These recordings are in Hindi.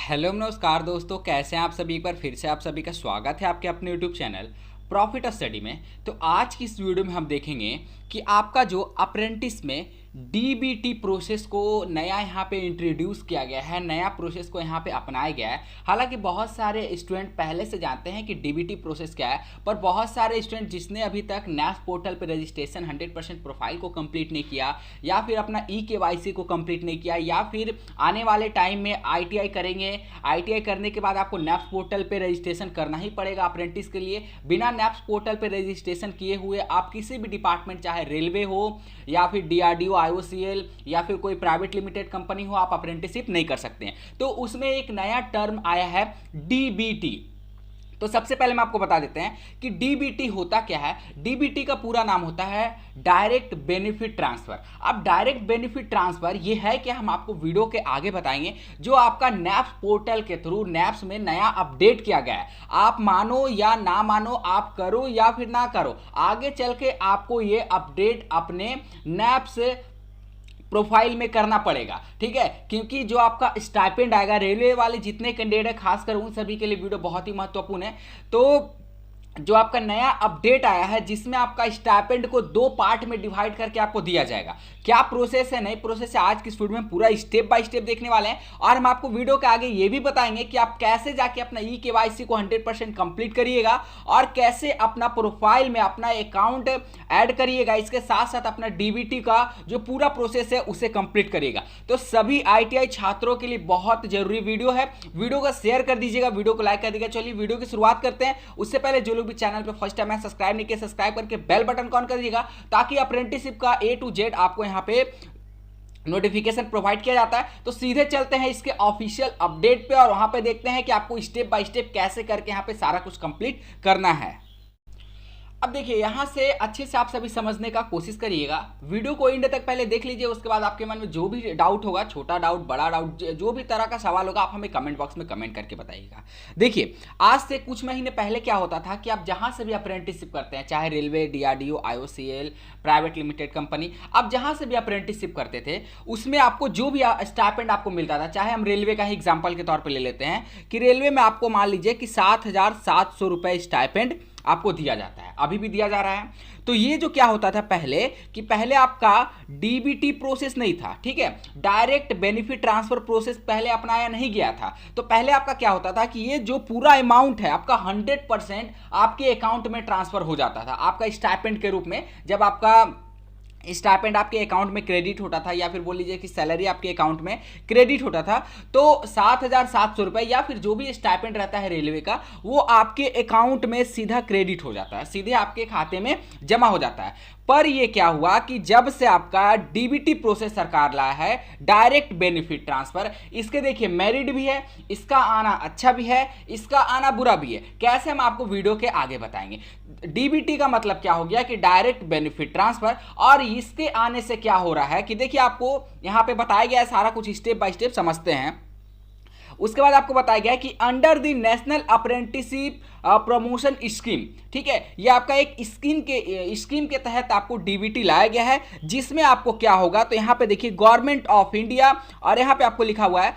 हेलो नमस्कार दोस्तों, कैसे हैं आप सभी। एक बार फिर से आप सभी का स्वागत है आपके अपने यूट्यूब चैनल प्रॉफिट स्टडी में। तो आज की इस वीडियो में हम देखेंगे कि आपका जो अप्रेंटिस में डीबीटी प्रोसेस को नया यहाँ पे इंट्रोड्यूस किया गया है, नया प्रोसेस को यहाँ पे अपनाया गया है। हालांकि बहुत सारे स्टूडेंट पहले से जानते हैं कि डीबीटी प्रोसेस क्या है, पर बहुत सारे स्टूडेंट जिसने अभी तक नैप्स पोर्टल पे रजिस्ट्रेशन 100% प्रोफाइल को कंप्लीट नहीं किया, या फिर अपना ई-केवाईसी को कंप्लीट नहीं किया, या फिर आने वाले टाइम में आईटीआई करेंगे, आईटीआई करने के बाद आपको नैप्स पोर्टल पे रजिस्ट्रेशन करना ही पड़ेगा अप्रेंटिस के लिए। बिना नैप्स पोर्टल पे रजिस्ट्रेशन किए हुए आप किसी भी डिपार्टमेंट, चाहे रेलवे हो या फिर डीआरडीओ, आईओसीएल या फिर कोई प्राइवेट लिमिटेड कंपनी हो, आप अप्रेंटिसशिप नहीं कर सकते हैं। तो उसमें एक नया टर्म आया है डीबीटी। तो सबसे पहले मैं आपको बता देते हैं कि डीबीटी होता क्या है। डीबीटी का पूरा नाम होता है डायरेक्ट बेनिफिट ट्रांसफर। अब डायरेक्ट बेनिफिट ट्रांसफर ये है कि हम आपको वीडियो के आगे बताएंगे जो आपका नैप्स पोर्टल के थ्रू नैप्स में नया अपडेट किया गया है। आप मानो या ना मानो, आप करो या फिर ना करो, आगे चल के आपको ये अपडेट अपने नैप्स प्रोफाइल में करना पड़ेगा, ठीक है। क्योंकि जो आपका स्टाइपेंड आएगा, रेलवे वाले जितने कैंडिडेट है खासकर उन सभी के लिए वीडियो बहुत ही महत्वपूर्ण है। तो जो आपका नया अपडेट आया है जिसमें आपका स्टाइपेंड को दो पार्ट में डिवाइड करके आपको दिया जाएगा। क्या प्रोसेस है, नई प्रोसेस है, आज की इस वीडियो में पूरा स्टेप बाय स्टेप देखने वाले हैं। और हम आपको वीडियो के आगे ये भी बताएंगे कि आप कैसे जाके अपना ई-केवाईसी को 100% कंप्लीट करिएगा और कैसे अपना प्रोफाइल में अपना अकाउंट ऐड करिएगा। इसके साथ साथ अपना डीबीटी का जो पूरा प्रोसेस है उसे कंप्लीट करिएगा। तो सभी आईटीआई छात्रों के लिए बहुत जरूरी वीडियो है। वीडियो को शेयर कर दीजिएगा, वीडियो को लाइक कर दीजिएगा। चलिए वीडियो की शुरुआत करते हैं। उससे पहले जो लोग भी चैनल पे फर्स्ट टाइम है सब्सक्राइब नहीं किया, सब्सक्राइब करके बेल बटन ऑन कर दीजिएगा ताकि अप्रेंटिसशिप का ए टू जेड आपको यहाँ पे नोटिफिकेशन प्रोवाइड किया जाता है। तो सीधे चलते हैं इसके ऑफिशियल अपडेट पे और वहां पे देखते हैं कि आपको स्टेप बाय स्टेप कैसे करके यहाँ पे सारा कुछ कंप्लीट करना है। अब देखिए, यहां से अच्छे से आप सभी समझने का कोशिश करिएगा। वीडियो को एंड तक पहले देख लीजिए, उसके बाद आपके मन में जो भी डाउट होगा, छोटा डाउट, बड़ा डाउट, जो भी तरह का सवाल होगा, आप हमें कमेंट बॉक्स में कमेंट करके बताइएगा। देखिए, आज से कुछ महीने पहले क्या होता था कि आप जहां से भी अप्रेंटिसशिप करते हैं, चाहे railway, DRDO, IOCL, private limited company, आप जहां से भी अप्रेंटिसशिप करते थे उसमें आपको जो भी स्टाइपेंड आपको मिलता था, चाहे हम रेलवे का ही एग्जाम्पल के तौर पर ले लेते हैं कि रेलवे में आपको मान लीजिए कि 7,700 रुपये स्टाइपेंड आपको दिया जाता है, अभी भी दिया जा रहा है। तो ये जो क्या होता था पहले कि पहले आपका डीबीटी प्रोसेस नहीं था, ठीक है, डायरेक्ट बेनिफिट ट्रांसफर प्रोसेस पहले अपनाया नहीं गया था। तो पहले आपका क्या होता था कि ये जो पूरा अमाउंट है आपका 100% आपके अकाउंट में ट्रांसफर हो जाता था आपका स्टाइपेंड के रूप में। जब आपका स्टाइपेंड आपके अकाउंट में क्रेडिट होता था, या फिर बोल लीजिए कि सैलरी आपके अकाउंट में क्रेडिट होता था, तो 7,700 रुपये या फिर जो भी स्टाइपेंड रहता है रेलवे का, वो आपके अकाउंट में सीधा क्रेडिट हो जाता है, सीधे आपके खाते में जमा हो जाता है। पर ये क्या हुआ कि जब से आपका डीबीटी प्रोसेस सरकार लाया है, डायरेक्ट बेनिफिट ट्रांसफर, इसके देखिए मेरिट भी है, इसका आना अच्छा भी है, इसका आना बुरा भी है। कैसे, हम आपको वीडियो के आगे बताएंगे। डीबीटी का मतलब क्या हो गया कि डायरेक्ट बेनिफिट ट्रांसफर, और इसके आने से क्या हो रहा है कि देखिए आपको यहां पे बताया गया है, सारा कुछ स्टेप बाय स्टेप समझते हैं। उसके बाद आपको बताया गया कि under the national apprenticeship promotion scheme, ठीक है, ये आपका एक स्कीम के तहत आपको डीबीटी लाया गया है, जिसमें आपको क्या होगा, तो यहां पे देखिए गवर्नमेंट ऑफ इंडिया, और यहां पे आपको लिखा हुआ है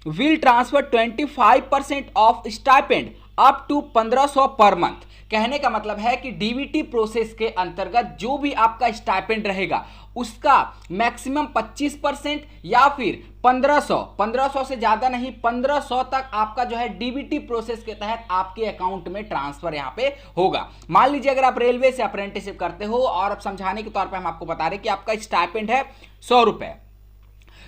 will transfer 25% of stipend up to 1,500 per month. कहने का मतलब है कि डीबीटी प्रोसेस के अंतर्गत जो भी आपका स्टाइपेंड रहेगा उसका मैक्सिमम 25% या फिर 1,500 से ज्यादा नहीं, 1,500 तक आपका जो है डीबीटी प्रोसेस के तहत आपके अकाउंट में ट्रांसफर यहां पे होगा। मान लीजिए अगर आप रेलवे से अप्रेंटिसशिप करते हो, और अब समझाने के तौर पे हम आपको बता रहे हैं कि आपका स्टाइपेंड है 100 रुपए,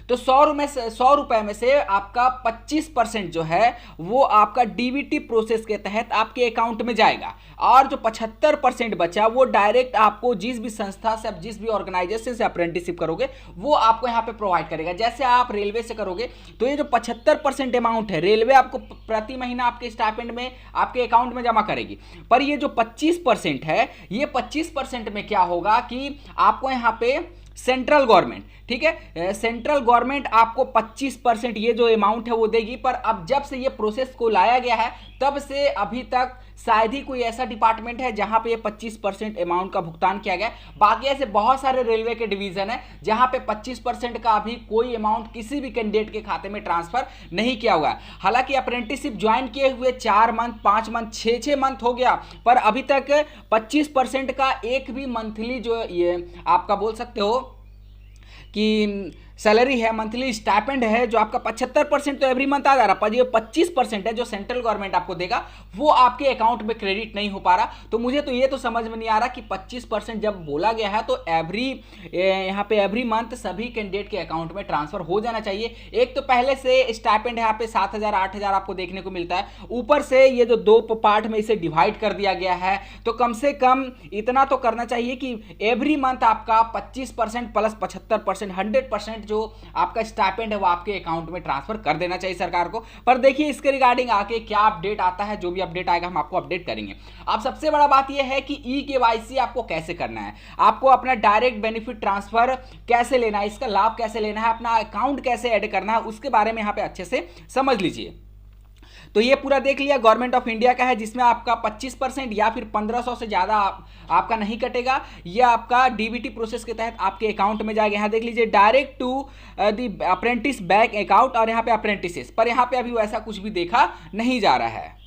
तो 100 रुपए में से आपका 25% जो है वो आपका डीबीटी प्रोसेस के तहत आपके अकाउंट में जाएगा, और जो 75% बचा वो डायरेक्ट आपको जिस भी संस्था से, जिस भी ऑर्गेनाइजेशन से अप्रेंटिसशिप करोगे वो आपको यहाँ पे प्रोवाइड करेगा। जैसे आप रेलवे से करोगे तो ये जो 75% अमाउंट है रेलवे आपको प्रति महीना आपके स्टाइपेंड में आपके अकाउंट में जमा करेगी। पर ये जो 25% है, ये 25% में क्या होगा कि आपको यहाँ पे सेंट्रल गवर्नमेंट, ठीक है, सेंट्रल गवर्नमेंट आपको 25% ये जो अमाउंट है वो देगी। पर अब जब से ये प्रोसेस को लाया गया है तब से अभी तक शायद ही कोई ऐसा डिपार्टमेंट है जहां पे ये 25% अमाउंट का भुगतान किया गया। बाकी ऐसे बहुत सारे रेलवे के डिवीजन है जहां पे 25% का अभी कोई अमाउंट किसी भी कैंडिडेट के खाते में ट्रांसफर नहीं किया हुआ है। हालांकि अप्रेंटिसशिप ज्वाइन किए हुए 4 मंथ, 5 मंथ, 6 मंथ हो गया, पर अभी तक 25% का एक भी मंथली जो ये आपका बोल सकते हो कि सैलरी है, मंथली स्टाइपेंड है, जो आपका 75% तो एवरी मंथ आ जा रहा, पर ये 25% है जो सेंट्रल गवर्नमेंट आपको देगा वो आपके अकाउंट में क्रेडिट नहीं हो पा रहा। तो मुझे तो ये तो समझ में नहीं आ रहा कि 25% जब बोला गया है तो यहाँ पे एवरी मंथ सभी कैंडिडेट के अकाउंट में ट्रांसफर हो जाना चाहिए। एक तो पहले से स्टाइपेंड यहाँ पे 7,000 8,000 आपको देखने को मिलता है, ऊपर से ये जो 2 पार्ट में इसे डिवाइड कर दिया गया है, तो कम से कम इतना तो करना चाहिए कि एवरी मंथ आपका 25% प्लस 75% 100% जो आपका स्टाइपेंड है वो आपके अकाउंट में ट्रांसफर कर देना चाहिए सरकार को। पर देखिए इसके रिगार्डिंग आके क्या अपडेट आता है, जो भी अपडेट आएगा हम आपको अपडेट करेंगे। अब सबसे बड़ा बात यह है कि ई-केवाईसी आपको कैसे करना है, आपको अपना डायरेक्ट बेनिफिट ट्रांसफर कैसे लेना है, इसका लाभ कैसे लेना है, अपना अकाउंट कैसे ऐड करना है, उसके बारे में यहाँ पे अच्छे से समझ लीजिए। तो ये पूरा देख लिया गवर्नमेंट ऑफ इंडिया का है, जिसमें आपका 25% या फिर 1500 से ज़्यादा आपका नहीं कटेगा। ये आपका डीबीटी प्रोसेस के तहत आपके अकाउंट में जाएगा। यहाँ देख लीजिए direct to the apprentice bank account, और यहाँ पे अप्रेंटिसेस, पर यहाँ पे अभी वैसा कुछ भी देखा नहीं जा रहा है।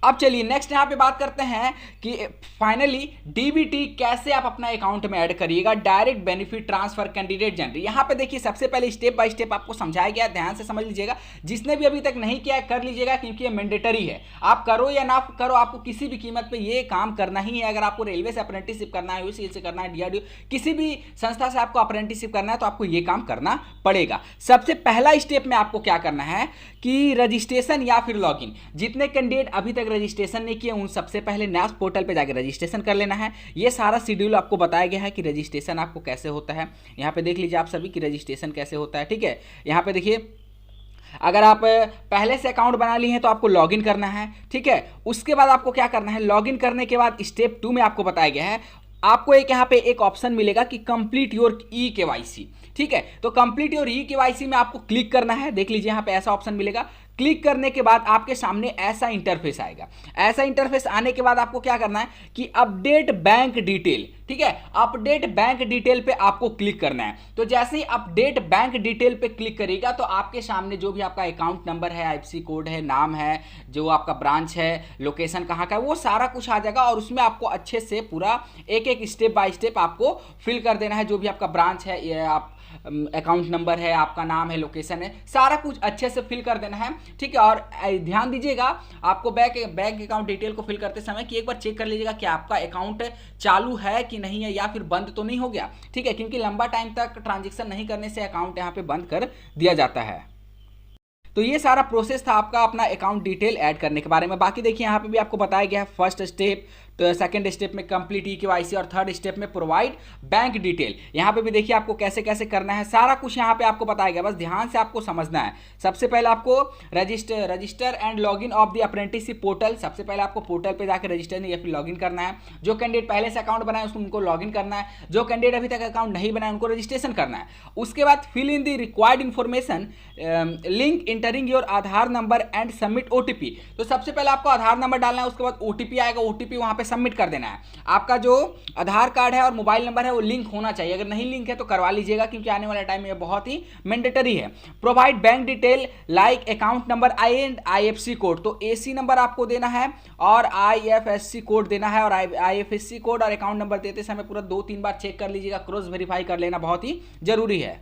अब चलिए नेक्स्ट यहाँ पे बात करते हैं कि फाइनली डीबीटी कैसे आप अपना अकाउंट में ऐड करिएगा, direct benefit transfer candidate general. यहाँ पे देखिए सबसे पहले स्टेप बाय स्टेप आपको समझाया गया, ध्यान से समझ लीजिएगा। जिसने भी अभी तक नहीं किया है कर लीजिएगा, क्योंकि ये मैंडेटरी है। आप करो या ना करो, आपको किसी भी कीमत पे ये काम करना ही है। अगर आपको रेलवे से अप्रेंटिसशिप करना है, यूसीएल से करना है, डीआरडीओ किसी भी संस्था से आपको अप्रेंटिसशिप करना है, तो आपको ये काम करना पड़ेगा। सबसे पहला स्टेप में आपको क्या करना है कि रजिस्ट्रेशन या फिर लॉगिन, जितने कैंडिडेट अभी तक रजिस्ट्रेशन नहीं किए उन सबसे पहले नैप्स पोर्टल पे जाकर रजिस्ट्रेशन कर लेना है। ये सारा शेड्यूल आपको बताया गया है कि रजिस्ट्रेशन आपको कैसे होता है। यहाँ पे देख लीजिए आप सभी की रजिस्ट्रेशन कैसे होता है, ठीक है। यहाँ पे देखिए अगर आप पहले से अकाउंट बना लिए हैं तो आपको लॉगिन करना है, ठीक है। उसके बाद आपको क्या करना है, लॉगिन करने के बाद स्टेप 2 में आपको बताया गया है, आपको एक यहाँ पे एक ऑप्शन मिलेगा कि कंप्लीट योर ई-केवाईसी, ठीक है। तो कंप्लीट योर ई-केवाईसी में आपको क्लिक करना है। देख लीजिए यहाँ पे ऐसा ऑप्शन मिलेगा। क्लिक करने के बाद आपके सामने ऐसा इंटरफेस आएगा। ऐसा इंटरफेस आने के बाद आपको क्या करना है कि अपडेट बैंक डिटेल, ठीक है, अपडेट बैंक डिटेल पे आपको क्लिक करना है। तो जैसे ही अपडेट बैंक डिटेल पे क्लिक करेगा तो आपके सामने जो भी आपका अकाउंट नंबर है, आईएफएससी कोड है, नाम है, जो आपका ब्रांच है, लोकेशन कहाँ का है, वो सारा कुछ आ जाएगा। और उसमें आपको अच्छे से पूरा एक एक स्टेप बाय स्टेप आपको फिल कर देना है। जो भी आपका ब्रांच है, ये आप अकाउंट नंबर है, आपका नाम है, लोकेशन है, सारा कुछ अच्छे से फिल कर देना है, ठीक है। और ध्यान दीजिएगा आपको बैंक अकाउंट डिटेल को फिल करते समय कि एक बार चेक कर लीजिएगा कि आपका अकाउंट चालू है कि नहीं है, या फिर बंद तो नहीं हो गया, ठीक है। क्योंकि लंबा टाइम तक ट्रांजेक्शन नहीं करने से अकाउंट यहाँ पे बंद कर दिया जाता है। तो ये सारा प्रोसेस था आपका अपना अकाउंट डिटेल ऐड करने के बारे में। बाकी देखिए यहाँ पे भी आपको बताया गया है फर्स्ट स्टेप, तो सेकंड स्टेप में कंप्लीट ई-केवाईसी, और थर्ड स्टेप में प्रोवाइड बैंक डिटेल। यहाँ पे भी देखिए आपको कैसे कैसे करना है, सारा कुछ यहाँ पे आपको बताया गया, बस ध्यान से आपको समझना है। सबसे पहले आपको register and login of the apprenticeship portal, सबसे पहले आपको पोर्टल पे जाकर रजिस्टर या फिर लॉगिन करना है। जो कैंडिडेट पहले से अकाउंट बनाए उसको उनको लॉगिन करना है, जो कैंडिडेट अभी तक अकाउंट नहीं बनाए उनको रजिस्ट्रेशन करना है। उसके बाद fill in the required information, link entering your Aadhaar number and submit OTP. तो सबसे पहले आपको आधार नंबर डालना है, उसके बाद ओटीपी आएगा, ओटीपी वहाँ पे सबमिट कर देना है। आपका जो आधार कार्ड है और मोबाइल नंबर है वो लिंक होना चाहिए, अगर नहीं लिंक है तो करवा लीजिएगा, क्योंकि आने वाले टाइम में ये बहुत ही मैंडेटरी है। Provide bank detail like account number and IFSC code, तो एसी नंबर आपको देना है और आईएफएससी कोड देना है। और आईएफएससी कोड और अकाउंट नंबर देते समय पूरा 2-3 बार चेक कर लीजिएगा, क्रॉस वेरीफाई कर लेना बहुत ही जरूरी है।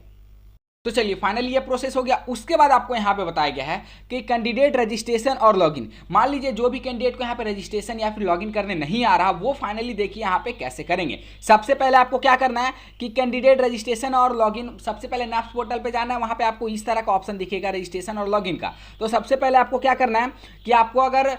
तो चलिए फाइनली ये प्रोसेस हो गया। उसके बाद आपको यहाँ पे बताया गया है कि कैंडिडेट रजिस्ट्रेशन और लॉगिन। मान लीजिए जो भी कैंडिडेट को यहाँ पे रजिस्ट्रेशन या फिर लॉगिन करने नहीं आ रहा, वो फाइनली देखिए यहाँ पे कैसे करेंगे। सबसे पहले आपको क्या करना है कि कैंडिडेट रजिस्ट्रेशन और लॉगिन, सबसे पहले नैप्स पोर्टल पे जाना है, वहाँ पे आपको इस तरह का ऑप्शन दिखेगा रजिस्ट्रेशन और लॉगिन का। तो सबसे पहले आपको क्या करना है कि आपको अगर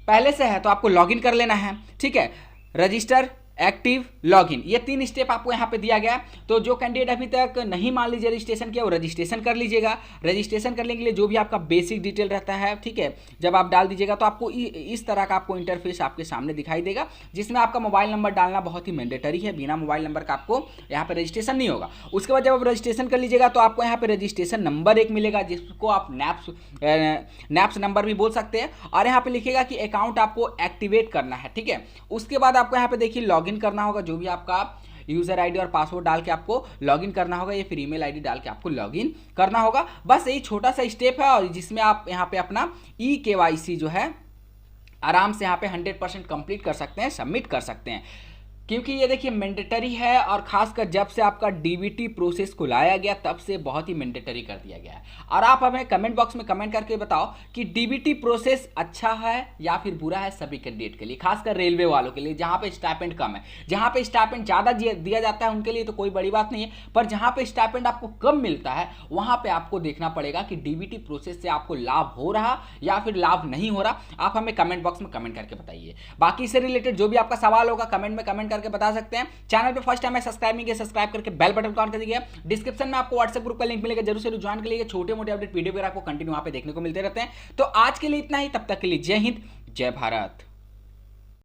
पहले से है तो आपको लॉगिन कर लेना है, ठीक है। रजिस्टर एक्टिव, लॉगिन, ये 3 स्टेप आपको यहाँ पे दिया गया है। तो जो कैंडिडेट अभी तक नहीं मान लीजिए रजिस्ट्रेशन किया वो रजिस्ट्रेशन कर लीजिएगा। रजिस्ट्रेशन करने के लिए जो भी आपका बेसिक डिटेल रहता है, ठीक है, जब आप डाल दीजिएगा तो आपको इस तरह का आपको इंटरफेस आपके सामने दिखाई देगा, जिसमें आपका मोबाइल नंबर डालना बहुत ही मैंडेटरी है। बिना मोबाइल नंबर का आपको यहाँ पे रजिस्ट्रेशन नहीं होगा। उसके बाद जब आप रजिस्ट्रेशन कर लीजिएगा तो आपको यहाँ पे रजिस्ट्रेशन नंबर एक मिलेगा, जिसको आप नैप्स नंबर भी बोल सकते हैं, और यहाँ पे लिखेगा कि अकाउंट आपको एक्टिवेट करना है, ठीक है। उसके बाद आपको यहाँ पे देखिए लॉगिन करना होगा, जो भी आपका यूजर आईडी और पासवर्ड डाल के आपको लॉगिन करना होगा, या फिर ईमेल आईडी डाल के आपको लॉगिन करना होगा। बस यही छोटा सा स्टेप है, और जिसमें आप यहाँ पे अपना eKYC जो है आराम से यहाँ पे 100% कंप्लीट कर सकते हैं, सबमिट कर सकते हैं, क्योंकि ये देखिए मैंडेटरी है। और खासकर जब से आपका डीबीटी प्रोसेस को लाया गया तब से बहुत ही मैंडेटरी कर दिया गया है। और आप हमें कमेंट बॉक्स में कमेंट करके बताओ कि डीबीटी प्रोसेस अच्छा है या फिर बुरा है सभी कैंडिडेट के लिए, खासकर रेलवे वालों के लिए, जहाँ पे स्टाइपेंड कम है। जहाँ पे स्टाइपेंड ज़्यादा दिया जाता है उनके लिए तो कोई बड़ी बात नहीं है, पर जहाँ पे स्टाइपेंड आपको कम मिलता है वहाँ पर आपको देखना पड़ेगा कि डीबीटी प्रोसेस से आपको लाभ हो रहा या फिर लाभ नहीं हो रहा। आप हमें कमेंट बॉक्स में कमेंट करके बताइए। बाकी से रिलेटेड जो भी आपका सवाल होगा कमेंट में कमेंट करके बता सकते हैं। चैनल पे फर्स्ट टाइम है सब्सक्राइब नहीं किया, सब्सक्राइब करके बेल बटन ऑन कर दीजिए। डिस्क्रिप्शन में आपको व्हाट्सएप ग्रुप का लिंक मिलेगा, जरूर से ज्वाइन कर लीजिए। छोटे मोटे अपडेट वीडियो पर आपको कंटिन्यू वहां पे देखने को मिलते रहते हैं। तो आज के लिए इतना ही, तब तक के लिए जय हिंद, जय भारत।